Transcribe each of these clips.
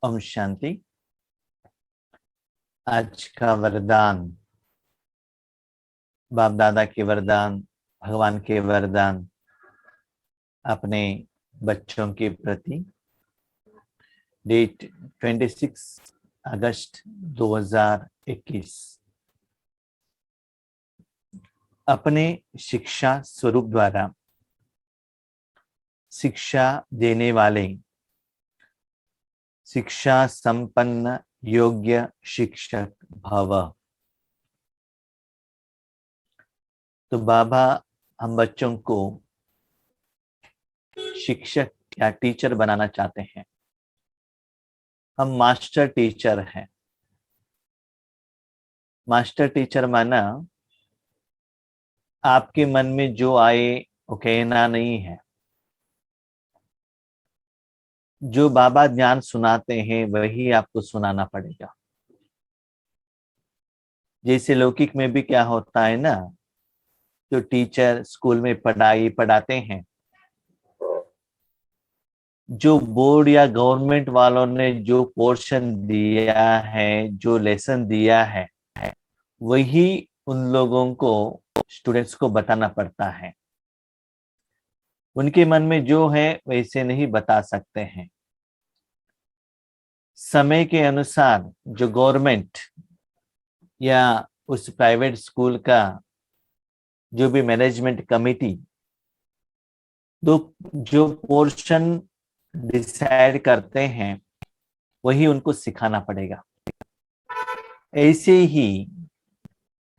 ओम शांति। आज का वरदान, बाप दादा के वरदान, भगवान के वरदान अपने बच्चों के प्रति। डेट 26 अगस्त 2021। अपने शिक्षा स्वरूप द्वारा शिक्षा देने वाले शिक्षा संपन्न योग्य शिक्षक भव। तो बाबा हम बच्चों को शिक्षक या टीचर बनाना चाहते हैं। हम मास्टर टीचर हैं। मास्टर टीचर माना आपके मन में जो आए वो कहना नहीं है। जो बाबा ज्ञान सुनाते हैं वही आपको सुनाना पड़ेगा। जैसे लौकिक में भी क्या होता है ना, जो टीचर स्कूल में पढ़ाई पढ़ाते हैं, जो बोर्ड या गवर्नमेंट वालों ने जो पोर्शन दिया है, जो लेसन दिया है, वही उन लोगों को स्टूडेंट्स को बताना पड़ता है। उनके मन में जो है वैसे नहीं बता सकते हैं। समय के अनुसार जो गवर्नमेंट या उस प्राइवेट स्कूल का जो भी मैनेजमेंट कमेटी तो जो पोर्शन डिसाइड करते हैं वही उनको सिखाना पड़ेगा। ऐसे ही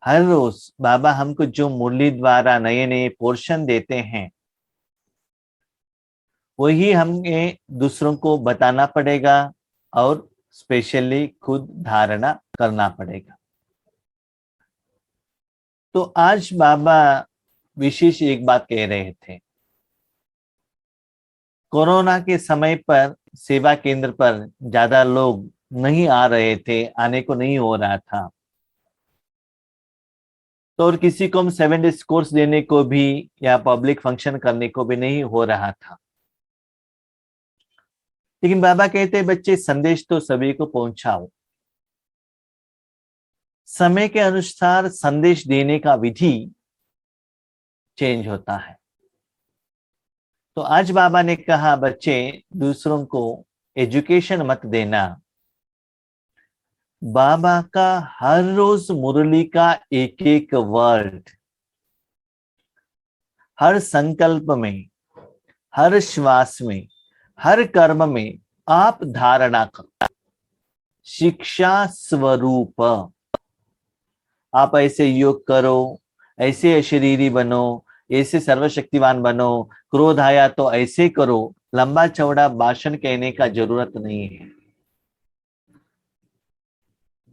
हर रोज बाबा हमको जो मुरली द्वारा नए नए पोर्शन देते हैं वही हमें दूसरों को बताना पड़ेगा और स्पेशली खुद धारणा करना पड़ेगा। तो आज बाबा विशेष एक बात कह रहे थे। कोरोना के समय पर सेवा केंद्र पर ज्यादा लोग नहीं आ रहे थे, आने को नहीं हो रहा था। तो और किसी को हम 7 डेज कोर्स देने को भी या पब्लिक फंक्शन करने को भी नहीं हो रहा था। लेकिन बाबा कहते बच्चे संदेश तो सभी को पहुंचाओ। समय के अनुसार संदेश देने का विधि चेंज होता है। तो आज बाबा ने कहा बच्चे दूसरों को एजुकेशन मत देना। बाबा का हर रोज मुरली का एक एक वर्ड, हर संकल्प में, हर श्वास में, हर कर्म में आप धारणा करो शिक्षा स्वरूप। आप ऐसे योग करो, ऐसे अशरीरी बनो, ऐसे सर्वशक्तिवान बनो, क्रोध आया तो ऐसे करो। लंबा चौड़ा भाषण कहने का जरूरत नहीं है।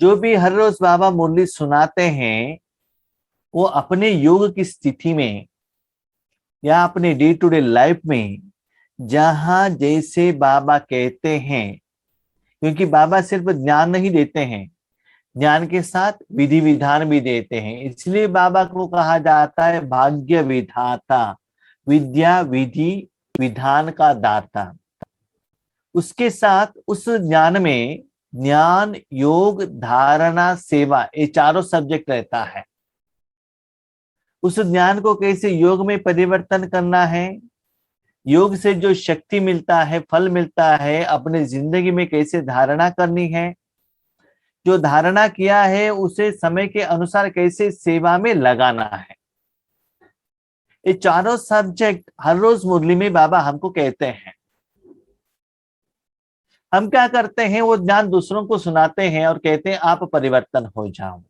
जो भी हर रोज बाबा मुरली सुनाते हैं वो अपने योग की स्थिति में या अपने डे टू डे लाइफ में जहां जैसे बाबा कहते हैं, क्योंकि बाबा सिर्फ ज्ञान नहीं देते हैं, ज्ञान के साथ विधि विधान भी देते हैं। इसलिए बाबा को कहा जाता है भाग्य विधाता, विद्या विधि विधान का दाता। उसके साथ उस ज्ञान में ज्ञान, योग, धारणा, सेवा, ये चारों सब्जेक्ट रहता है। उस ज्ञान को कैसे योग में परिवर्तन करना है, योग से जो शक्ति मिलता है, फल मिलता है, अपने जिंदगी में कैसे धारणा करनी है, जो धारणा किया है उसे समय के अनुसार कैसे सेवा में लगाना है। ये चारों सब्जेक्ट हर रोज मुरली में बाबा हमको कहते हैं। हम क्या करते हैं, वो ज्ञान दूसरों को सुनाते हैं और कहते हैं आप परिवर्तन हो जाओ।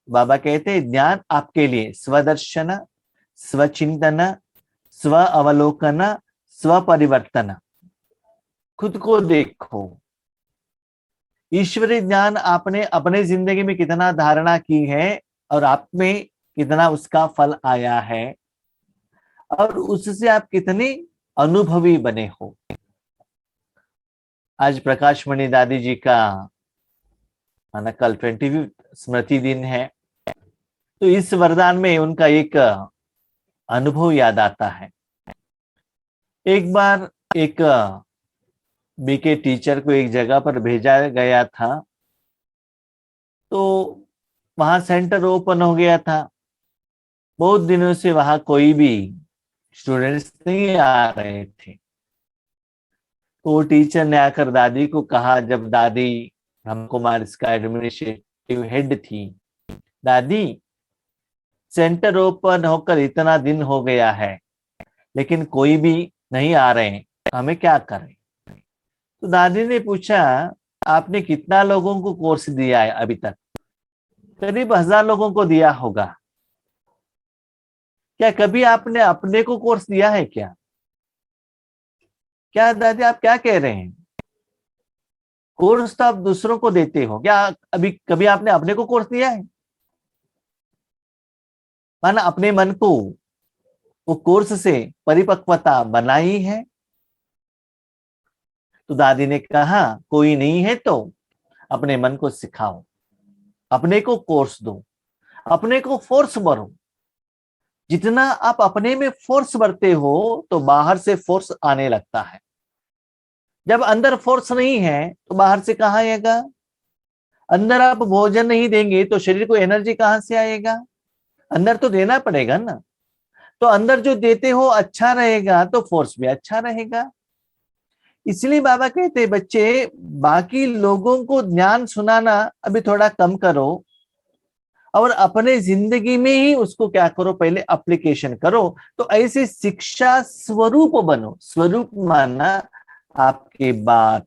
बाबा कहते हैं ज्ञान आपके लिए स्वदर्शन, स्वचिंतन, स्व अवलोकन, स्व परिवर्तन। खुद को देखो। ईश्वरीय ज्ञान आपने अपने जिंदगी में कितना धारणा की है और आप में कितना उसका फल आया है और उससे आप कितने अनुभवी बने हो। आज प्रकाश मणि दादी जी का माना कल 25 स्मृति दिन है। तो इस वरदान में उनका एक अनुभव याद आता है। एक बार एक बीके टीचर को एक जगह पर भेजा गया था, तो वहां सेंटर ओपन हो गया था। बहुत दिनों से वहां कोई भी स्टूडेंट्स नहीं आ रहे थे। तो वो टीचर ने आकर दादी को कहा, जब दादी ब्रह्मकुमार इसका एडमिनिस्ट्रेटिव हेड थी, दादी सेंटर ओपन होकर इतना दिन हो गया है लेकिन कोई भी नहीं आ रहे हैं, हमें क्या करें। तो दादी ने पूछा, आपने कितना लोगों को कोर्स दिया है अभी तक? करीब 1000 लोगों को दिया होगा। क्या कभी आपने अपने को कोर्स दिया है क्या? क्या दादी आप क्या कह रहे हैं? कोर्स तो आप दूसरों को देते हो, क्या अभी कभी आपने अपने को कोर्स दिया है? माना अपने मन को वो कोर्स से परिपक्वता बनाई है। तो दादी ने कहा, कोई नहीं है तो अपने मन को सिखाओ, अपने को कोर्स दो, अपने को फोर्स भरो। जितना आप अपने में फोर्स भरते हो तो बाहर से फोर्स आने लगता है। जब अंदर फोर्स नहीं है तो बाहर से कहाँ आएगा? अंदर आप भोजन नहीं देंगे तो शरीर को एनर्जी कहाँ से आएगा? अंदर तो देना पड़ेगा ना। तो अंदर जो देते हो अच्छा रहेगा तो फोर्स भी अच्छा रहेगा। इसलिए बाबा कहते बच्चे, बाकी लोगों को ज्ञान सुनाना अभी थोड़ा कम करो और अपने जिंदगी में ही उसको क्या करो, पहले एप्लीकेशन करो। तो ऐसे शिक्षा स्वरूप बनो। स्वरूप माना आपके बात,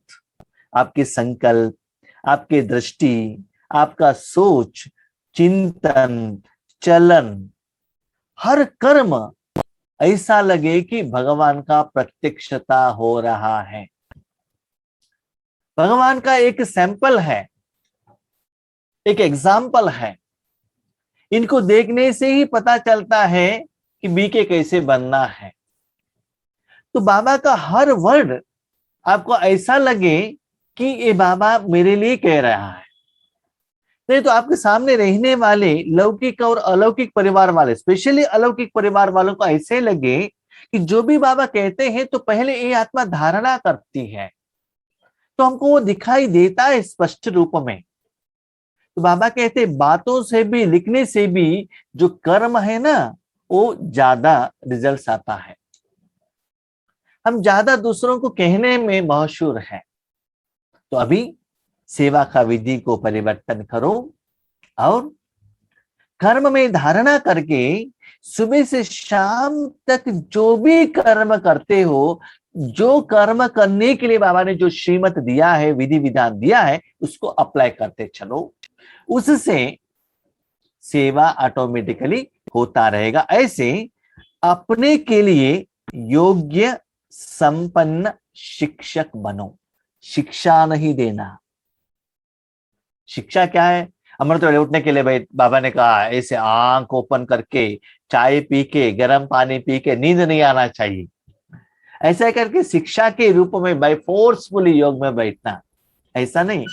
आपके संकल्प, आपके दृष्टि, आपका सोच, चिंतन, चलन, हर कर्म ऐसा लगे कि भगवान का प्रत्यक्षता हो रहा है, भगवान का एक सैंपल है, एक एग्जाम्पल है। इनको देखने से ही पता चलता है कि बीके कैसे बनना है। तो बाबा का हर वर्ड आपको ऐसा लगे कि ये बाबा मेरे लिए कह रहा है। नहीं तो आपके सामने रहने वाले लौकिक और अलौकिक परिवार वाले, स्पेशली अलौकिक परिवार वालों को ऐसे लगे कि जो भी बाबा कहते हैं तो पहले ये आत्मा धारणा करती है, तो हमको वो दिखाई देता है स्पष्ट रूप में। तो बाबा कहते बातों से भी, लिखने से भी जो कर्म है ना, वो ज्यादा रिजल्ट्स आता है। हम ज्यादा दूसरों को कहने में मशहूर है। तो अभी सेवा का विधि को परिवर्तन करो और कर्म में धारणा करके सुबह से शाम तक जो भी कर्म करते हो, जो कर्म करने के लिए बाबा ने जो श्रीमत दिया है, विधि विधान दिया है, उसको अप्लाई करते चलो। उससे सेवा ऑटोमेटिकली होता रहेगा। ऐसे अपने के लिए योग्य संपन्न शिक्षक बनो। शिक्षा नहीं देना। शिक्षा क्या है? अमृत वेले उठने के लिए भाई बाबा ने कहा ऐसे आंख ओपन करके चाय पी के गर्म पानी पी के नींद नहीं आना चाहिए। ऐसा करके शिक्षा के रूप में भाई फोर्सफुली योग में बैठना, ऐसा नहीं,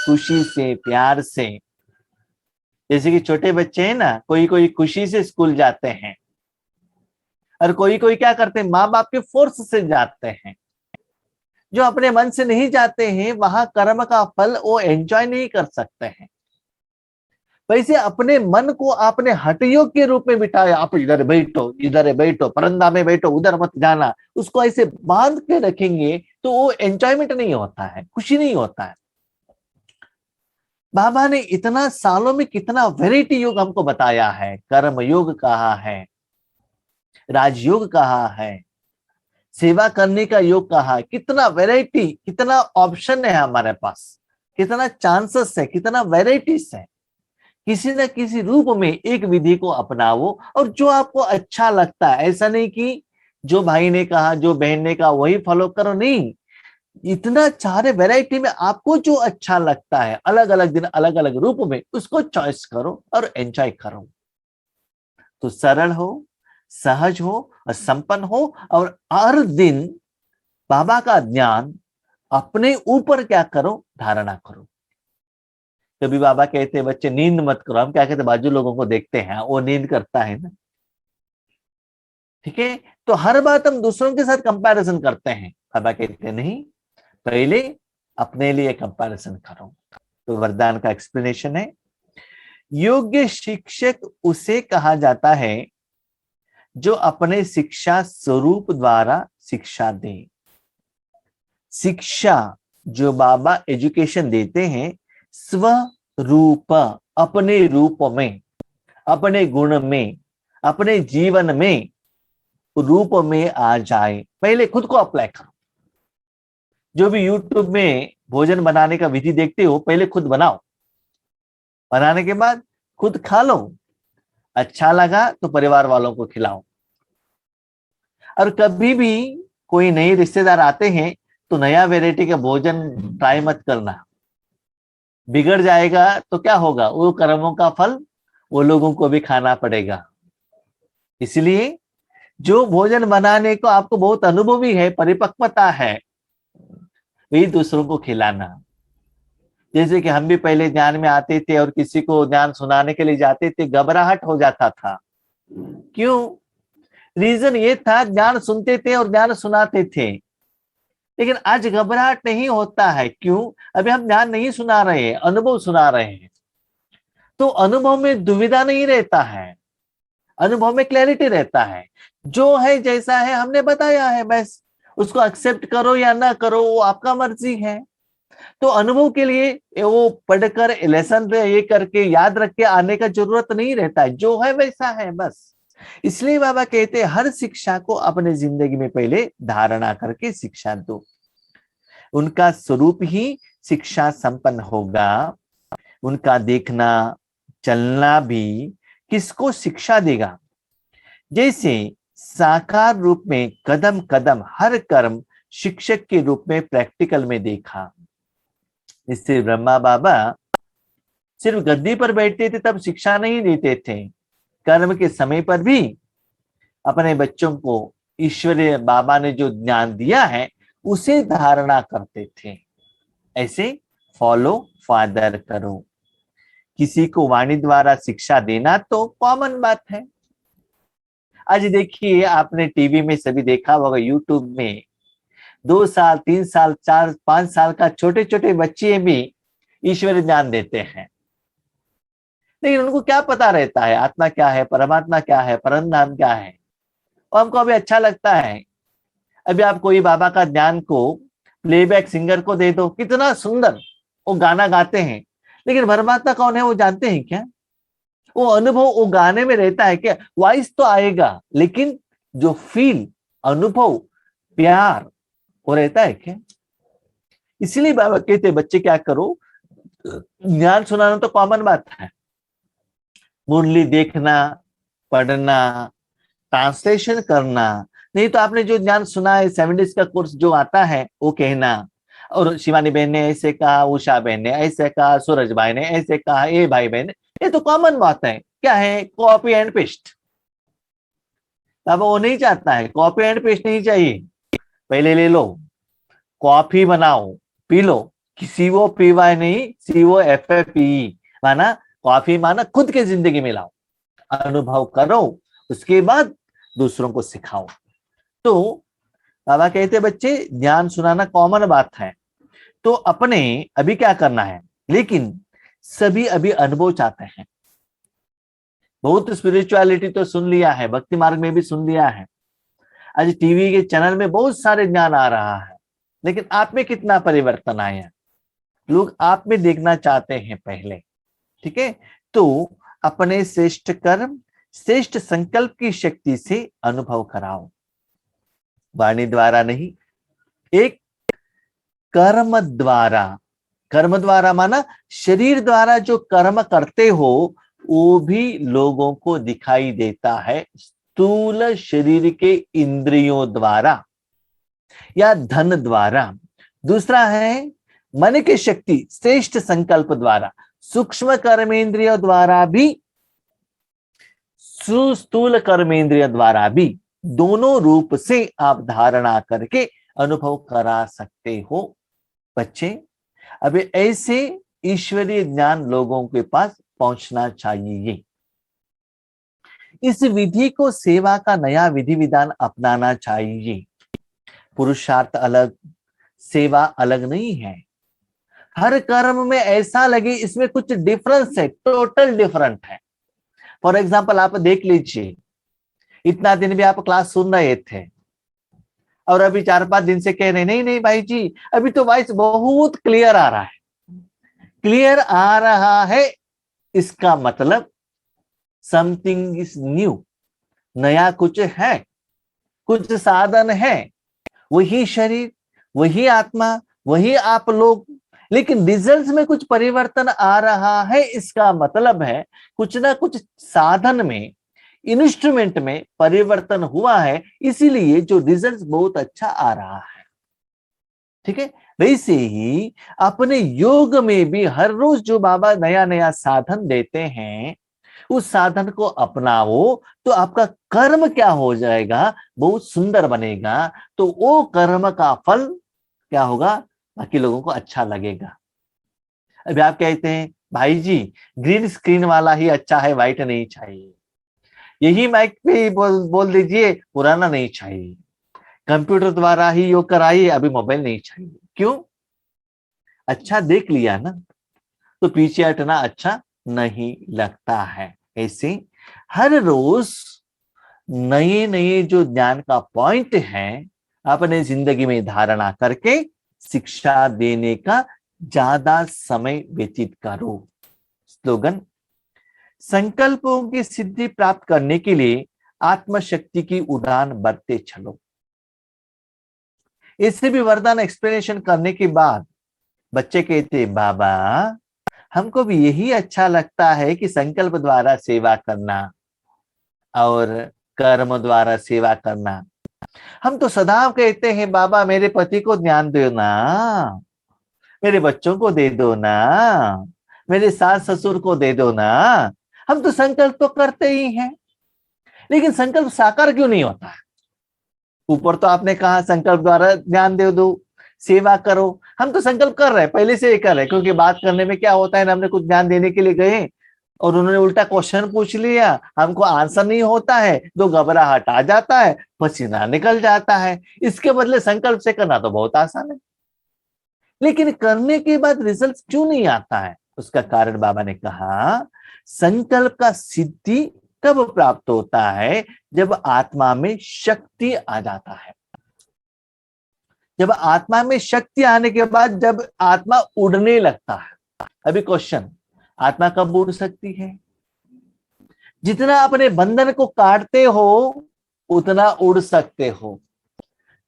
खुशी से प्यार से। जैसे कि छोटे बच्चे हैं ना, कोई कोई खुशी से स्कूल जाते हैं और कोई कोई क्या करते हैं, माँ बाप के फोर्स से जाते हैं। जो अपने मन से नहीं जाते हैं वहां कर्म का फल वो एंजॉय नहीं कर सकते हैं। वैसे अपने मन को आपने हठयोग के रूप में बिठाया, आप इधर बैठो, इधर बैठो, परंदा में बैठो, उधर मत जाना, उसको ऐसे बांध के रखेंगे तो वो एंजॉयमेंट नहीं होता है, खुशी नहीं होता है। बाबा ने इतना सालों में कितना वैरायटी योग हमको बताया है। कर्म योग कहा है, राजयोग कहा है, सेवा करने का योग कहा है। कितना वैरायटी, कितना ऑप्शन है हमारे पास, कितना चांसेस है, कितना वैरायटीज है। किसी न किसी रूप में एक विधि को अपनाओ और जो आपको अच्छा लगता है। ऐसा नहीं कि जो भाई ने कहा, जो बहन ने कहा वही फॉलो करो, नहीं। इतना सारे वैरायटी में आपको जो अच्छा लगता है, अलग अलग दिन अलग अलग रूप में, उसको चॉइस करो और एंजॉय करो। तो सरल हो, सहज हो और संपन्न हो। और हर दिन बाबा का ज्ञान अपने ऊपर क्या करो, धारणा करो। कभी बाबा कहते हैं बच्चे नींद मत करो, हम क्या कहते हैं, बाजू लोगों को देखते हैं वो नींद करता है ना, ठीक है। तो हर बात हम दूसरों के साथ कंपैरिजन करते हैं। बाबा कहते हैं नहीं, पहले अपने लिए कंपैरिजन करो। तो वरदान का एक्सप्लेनेशन है, योग्य शिक्षक उसे कहा जाता है जो अपने शिक्षा स्वरूप द्वारा शिक्षा दे। शिक्षा जो बाबा एजुकेशन देते हैं, स्वरूप, अपने रूप में, अपने गुण में, अपने जीवन में रूप में आ जाए। पहले खुद को अप्लाई करो। जो भी यूट्यूब में भोजन बनाने का विधि देखते हो, पहले खुद बनाओ, बनाने के बाद खुद खा लो, अच्छा लगा तो परिवार वालों को खिलाओ। और कभी भी कोई नए रिश्तेदार आते हैं तो नया वैरायटी का भोजन ट्राई मत करना, बिगड़ जाएगा तो क्या होगा, वो कर्मों का फल वो लोगों को भी खाना पड़ेगा। इसलिए जो भोजन बनाने को आपको बहुत अनुभवी है, परिपक्वता है, वही दूसरों को खिलाना। जैसे कि हम भी पहले ज्ञान में आते थे और किसी को ज्ञान सुनाने के लिए जाते थे, घबराहट हो जाता था। क्यों? रीजन ये था, ज्ञान सुनते थे और ज्ञान सुनाते थे, लेकिन आज घबराहट नहीं होता है। क्यों? अभी हम ज्ञान नहीं सुना रहे हैं, अनुभव सुना रहे हैं। तो अनुभव में दुविधा नहीं रहता है, अनुभव में क्लैरिटी रहता है। जो है जैसा है हमने बताया है, बस उसको एक्सेप्ट करो या ना करो वो आपका मर्जी है। तो अनुभव के लिए वो पढ़कर लेसन ये करके याद रख के आने का जरूरत नहीं रहता है, जो है वैसा है बस। इसलिए बाबा कहते हैं हर शिक्षा को अपने जिंदगी में पहले धारणा करके शिक्षा दो, उनका स्वरूप ही शिक्षा संपन्न होगा। उनका देखना चलना भी किसको शिक्षा देगा। जैसे साकार रूप में कदम कदम हर कर्म शिक्षक के रूप में प्रैक्टिकल में देखा। इससे ब्रह्मा बाबा सिर्फ गद्दी पर बैठते थे तब शिक्षा नहीं देते थे, कर्म के समय पर भी अपने बच्चों को ईश्वरीय बाबा ने जो ज्ञान दिया है उसे धारणा करते थे। ऐसे फॉलो फादर करो। किसी को वाणी द्वारा शिक्षा देना तो कॉमन बात है। आज देखिए, आपने टीवी में सभी देखा होगा, यूट्यूब में 2 साल 3 साल 4 5 साल का छोटे छोटे बच्चे भी ईश्वरीय ज्ञान देते हैं। लेकिन उनको क्या पता रहता है आत्मा क्या है, परमात्मा क्या है, परम धाम क्या है। और हमको अभी अच्छा लगता है, अभी आप कोई बाबा का ज्ञान को प्लेबैक सिंगर को दे दो, कितना सुंदर वो गाना गाते हैं, लेकिन परमात्मा कौन है वो जानते हैं क्या? वो अनुभव वो गाने में रहता है क्या? वॉइस तो आएगा, लेकिन जो फील, अनुभव, प्यार वो रहता है क्या? इसलिए बाबा कहते बच्चे क्या करो, ज्ञान सुनाना तो कॉमन बात है, मुरली देखना, पढ़ना, ट्रांसलेशन करना नहीं तो आपने जो ज्ञान सुना है 70s का कोर्स जो आता है वो कहना। और शिवानी बहन ने ऐसे कहा, उषा बहन ने ऐसे कहा, सूरज भाई ने ऐसे कहा, ये भाई बहन, ये तो कॉमन बात है। क्या है? Copy and paste. अब वो नहीं चाहता है, कॉपी एंड पेस्ट नहीं चाहिए। पहले ले लो, कॉफी बनाओ, पी लो, सीओ पीवाई नहीं, COFFE, माना कॉफी, माना खुद के जिंदगी में लाओ, अनुभव करो, उसके बाद दूसरों को सिखाओ। तो बाबा कहते बच्चे ज्ञान सुनाना कॉमन बात है, तो अपने अभी क्या करना है। लेकिन सभी अभी अनुभव चाहते हैं। बहुत स्पिरिचुअलिटी तो सुन लिया है, भक्ति मार्ग में भी सुन लिया है, आज टीवी के चैनल में बहुत सारे ज्ञान आ रहा है, लेकिन आप में कितना परिवर्तन आया? लोग आप में देखना चाहते हैं पहले। ठीक है, तो अपने श्रेष्ठ कर्म, श्रेष्ठ संकल्प की शक्ति से अनुभव कराओ, वाणी द्वारा नहीं, एक कर्म द्वारा। कर्म द्वारा माना शरीर द्वारा जो कर्म करते हो वो भी लोगों को दिखाई देता है, स्थूल शरीर के इंद्रियों द्वारा या धन द्वारा। दूसरा है मन की शक्ति, श्रेष्ठ संकल्प द्वारा, सूक्ष्म कर्मेंद्रिय द्वारा भी, स्थूल कर्मेंद्रिय द्वारा भी, दोनों रूप से आप धारणा करके अनुभव करा सकते हो। बच्चे अभी ऐसे ईश्वरीय ज्ञान लोगों के पास पहुंचना चाहिए। इस विधि को सेवा का नया विधि विधान अपनाना चाहिए। पुरुषार्थ अलग, सेवा अलग नहीं है। हर कर्म में ऐसा लगे इसमें कुछ डिफरेंस है, टोटल डिफरेंट है। फॉर एग्जाम्पल आप देख लीजिए, इतना दिन भी आप क्लास सुन रहे थे और अभी 4-5 दिन से कह रहे नहीं नहीं भाई जी, अभी तो वॉइस बहुत क्लियर आ रहा है। क्लियर आ रहा है, इसका मतलब समथिंग इज न्यू, नया कुछ है, कुछ साधन है। वही शरीर, वही आत्मा, वही आप लोग, लेकिन रिजल्ट में कुछ परिवर्तन आ रहा है। इसका मतलब है कुछ ना कुछ साधन में, इंस्ट्रूमेंट में परिवर्तन हुआ है, इसीलिए जो रिजल्ट बहुत अच्छा आ रहा है। ठीक है, वैसे ही अपने योग में भी हर रोज जो बाबा नया नया साधन देते हैं, उस साधन को अपनाओ तो आपका कर्म क्या हो जाएगा, बहुत सुंदर बनेगा। तो वो कर्म का फल क्या होगा, बाकी लोगों को अच्छा लगेगा। अभी आप कहते हैं भाई जी ग्रीन स्क्रीन वाला ही अच्छा है, व्हाइट नहीं चाहिए। यही माइक पे ही बोल दीजिए पुराना नहीं चाहिए। कंप्यूटर द्वारा ही योग कराइए, अभी मोबाइल नहीं चाहिए। क्यों? अच्छा देख लिया ना, तो पीछे हटना अच्छा नहीं लगता है। ऐसे हर रोज नए नए जो ज्ञान का पॉइंट है अपने जिंदगी में धारणा करके शिक्षा देने का ज्यादा समय व्यतीत करो। स्लोगन, संकल्पों की सिद्धि प्राप्त करने के लिए आत्मशक्ति की उड़ान भरते चलो। इससे भी वरदान एक्सप्लेनेशन करने के बाद बच्चे कहते बाबा हमको भी यही अच्छा लगता है कि संकल्प द्वारा सेवा करना और कर्म द्वारा सेवा करना। हम तो सदा कहते हैं बाबा मेरे पति को ज्ञान दो ना, मेरे बच्चों को दे दो ना, मेरे सास ससुर को दे दो ना। हम तो संकल्प तो करते ही हैं, लेकिन संकल्प साकार क्यों नहीं होता है? ऊपर तो आपने कहा संकल्प द्वारा ज्ञान दे दो, सेवा करो। हम तो संकल्प कर रहे हैं, पहले से ही कर रहे हैं, क्योंकि बात करने में क्या होता है ना, हमने कुछ ज्ञान देने के लिए गए और उन्होंने उल्टा क्वेश्चन पूछ लिया, हमको आंसर नहीं होता है, तो घबराहट आ जाता है, पसीना निकल जाता है। इसके बदले संकल्प से करना तो बहुत आसान है, लेकिन करने के बाद रिजल्ट क्यों नहीं आता है? उसका कारण बाबा ने कहा संकल्प का सिद्धि कब प्राप्त होता है, जब आत्मा में शक्ति आ जाता है। जब आत्मा में शक्ति आने के बाद जब आत्मा उड़ने लगता है। अभी क्वेश्चन, आत्मा कब उड़ सकती है? जितना अपने बंधन को काटते हो उतना उड़ सकते हो।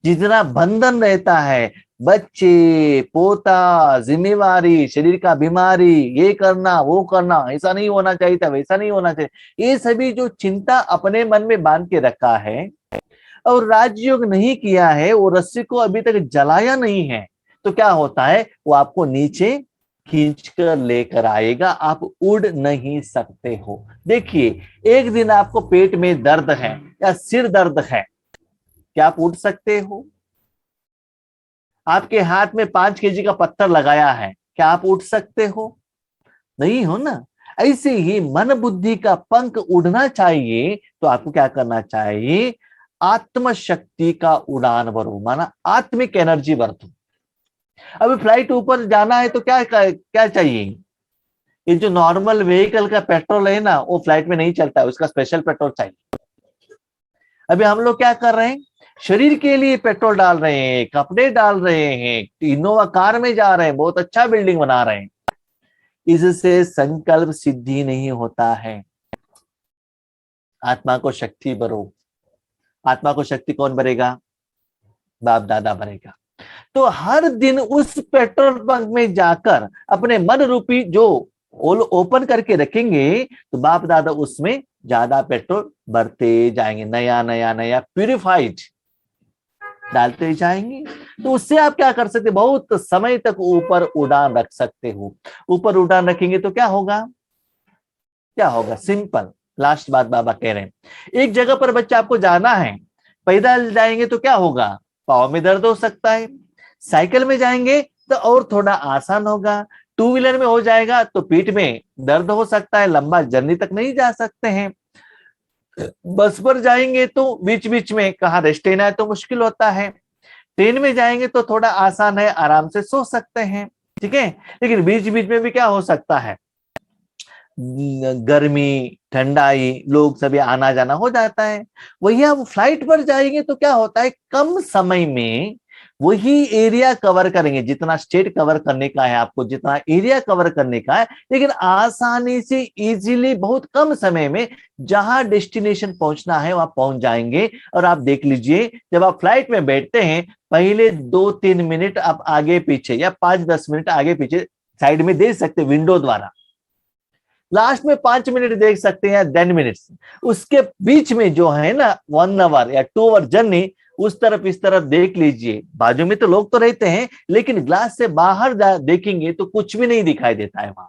जितना बंधन रहता है, बच्चे, पोता, जिम्मेवारी, शरीर का बीमारी, ये करना वो करना, ऐसा नहीं होना चाहिए था, वैसा नहीं होना चाहिए, ये सभी जो चिंता अपने मन में बांध के रखा है और राजयोग नहीं किया है, वो रस्सी को अभी तक जलाया नहीं है, तो क्या होता है, वो आपको नीचे खींच कर लेकर आएगा, आप उड़ नहीं सकते हो। देखिए, एक दिन आपको पेट में दर्द है या सिर दर्द है, क्या आप उठ सकते हो? आपके हाथ में 5 केजी का पत्थर लगाया है, क्या आप उठ सकते हो? नहीं हो ना। ऐसे ही मन बुद्धि का पंख उड़ना चाहिए, तो आपको क्या करना चाहिए? आत्मशक्ति का उड़ान भरो, माना आत्मिक एनर्जी बरतो। अभी फ्लाइट ऊपर जाना है तो क्या क्या चाहिए? ये जो नॉर्मल व्हीकल का पेट्रोल है ना, वो फ्लाइट में नहीं चलता है, उसका स्पेशल पेट्रोल चाहिए। अभी हम लोग क्या कर रहे हैं? शरीर के लिए पेट्रोल डाल रहे हैं, कपड़े डाल रहे हैं, इनोवा कार में जा रहे हैं, बहुत अच्छा बिल्डिंग बना रहे हैं। इससे संकल्प सिद्धि नहीं होता है। आत्मा को शक्ति भरो। आत्मा को शक्ति कौन भरेगा? बाप दादा भरेगा। तो हर दिन उस पेट्रोल पंप में जाकर अपने मन रूपी जो ओपन करके रखेंगे, तो बाप दादा उसमें ज्यादा पेट्रोल भरते जाएंगे, नया नया नया प्यूरिफाइड डालते जाएंगे। तो उससे आप क्या कर सकते, बहुत समय तक ऊपर उड़ान रख सकते हो। ऊपर उड़ान रखेंगे तो क्या होगा? क्या होगा? सिंपल, लास्ट बात बाबा कह रहे हैं, एक जगह पर बच्चा आपको जाना है, पैदल जाएंगे तो क्या होगा? पाँव में दर्द हो सकता है। साइकिल में जाएंगे तो और थोड़ा आसान होगा। टू व्हीलर में हो जाएगा तो पीठ में दर्द हो सकता है, लंबा जर्नी तक नहीं जा सकते हैं। बस पर जाएंगे तो बीच बीच में कहाँ रेस्ट लेना है तो मुश्किल होता है। ट्रेन में जाएंगे तो थोड़ा आसान है, आराम से सो सकते हैं, ठीक है। लेकिन बीच बीच में भी क्या हो सकता है, गर्मी ठंडाई, लोग सभी आना जाना हो जाता है। वही आप फ्लाइट पर जाएंगे तो क्या होता है, कम समय में वही एरिया कवर करेंगे, जितना स्टेट कवर करने का है आपको, जितना एरिया कवर करने का है, लेकिन आसानी से इजीली बहुत कम समय में जहां डेस्टिनेशन पहुंचना है वहां पहुंच जाएंगे। और आप देख लीजिए, जब आप फ्लाइट में बैठते हैं, पहले 2-3 मिनट आप आगे पीछे या 5-10 मिनट आगे पीछे साइड में देख सकते विंडो द्वारा, लास्ट में 5 मिनट देख सकते हैं 10 मिनट्स। उसके बीच में जो है ना 1 आवर या 2 आवर जर्नी, उस तरफ इस तरफ देख लीजिए, बाजू में तो लोग तो रहते हैं, लेकिन ग्लास से बाहर देखेंगे तो कुछ भी नहीं दिखाई देता है वहां।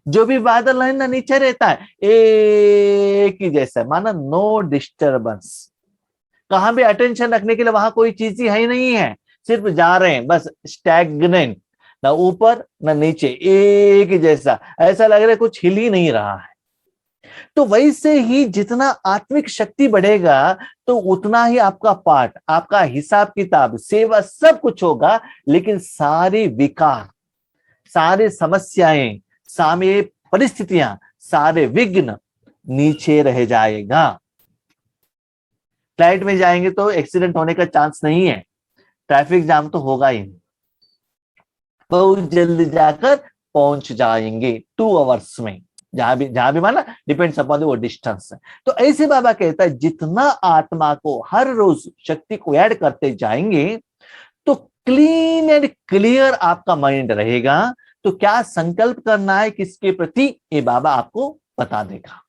जो भी बादल है ना नीचे रहता है एक ही जैसा, माना नो डिस्टर्बेंस, कहां भी अटेंशन रखने के लिए वहां कोई चीज ही है ही नहीं है, सिर्फ जा रहे हैं बस, स्टैग्नेंट, ना ऊपर ना नीचे, एक ही जैसा, ऐसा लग रहा है कुछ हिल ही नहीं रहा है। तो वैसे ही जितना आत्मिक शक्ति बढ़ेगा तो उतना ही आपका पाठ, आपका हिसाब किताब, सेवा सब कुछ होगा, लेकिन सारे विकार, सारे समस्याएं, सारे परिस्थितियां, सारे विघ्न नीचे रह जाएगा। फ्लाइट में जाएंगे तो एक्सीडेंट होने का चांस नहीं है, ट्रैफिक जाम तो होगा ही नहीं, बहुत जल्दी जाकर पहुंच जाएंगे 2 आवर्स में, जहां भी माना डिपेंड्स अपॉन वो डिस्टेंस। तो ऐसे बाबा कहता है जितना आत्मा को हर रोज शक्ति को ऐड करते जाएंगे तो क्लीन एंड क्लियर आपका माइंड रहेगा। तो क्या संकल्प करना है किसके प्रति, ये बाबा आपको बता देगा।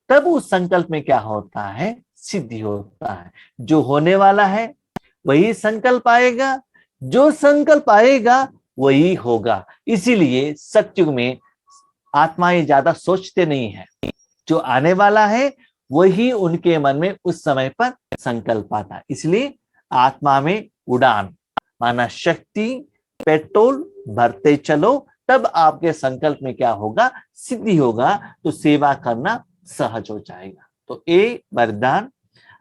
तब उस संकल्प में क्या होता है, सिद्धि होता है। जो होने वाला है वही संकल्प आएगा, जो संकल्प आएगा वही होगा। इसीलिए सत्युग में आत्माएं ज्यादा सोचते नहीं है, जो आने वाला है वही उनके मन में उस समय पर संकल्प आता है। इसलिए आत्मा में उड़ान, माना शक्ति पेट्रोल भरते चलो, तब आपके संकल्प में क्या होगा, सिद्धि होगा, तो सेवा करना सहज हो जाएगा। तो ये वरदान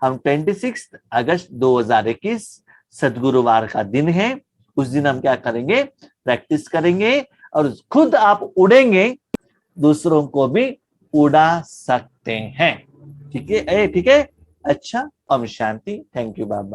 हम 26 अगस्त 2021 सदगुरुवार का दिन है, उस दिन हम क्या करेंगे, प्रैक्टिस करेंगे और खुद आप उड़ेंगे, दूसरों को भी उड़ा सकते हैं। ठीक है, ठीक है। अच्छा, Om Shanti. Thank you Baba.